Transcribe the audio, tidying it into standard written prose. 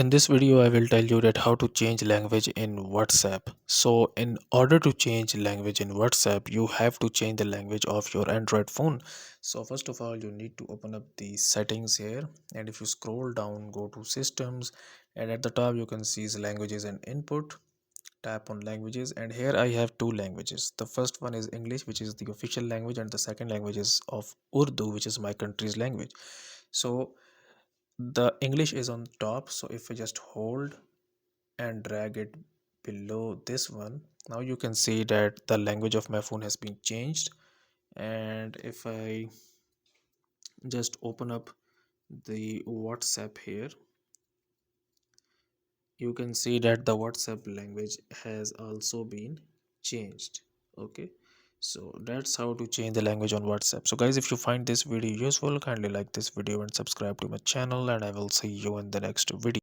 In this video, I will tell you that how to change language in WhatsApp. So in order to change language in WhatsApp, you have to change the language of your Android phone. So first of all, you need to open up the settings here. And if you scroll down, go to systems, and at the top, you can see the languages and input. Tap on languages, and here I have two languages. The first one is English, which is the official language, and the second language is of Urdu, which is my country's language. So the English is on top, so if I just hold and drag it below this one, now you can see that the language of my phone has been changed. And if I just open up the WhatsApp here, you can see that the WhatsApp language has also been changed. Okay, so that's how to change the language on WhatsApp. So guys, if you find this video useful, kindly like this video and subscribe to my channel, and I will see you in the next video.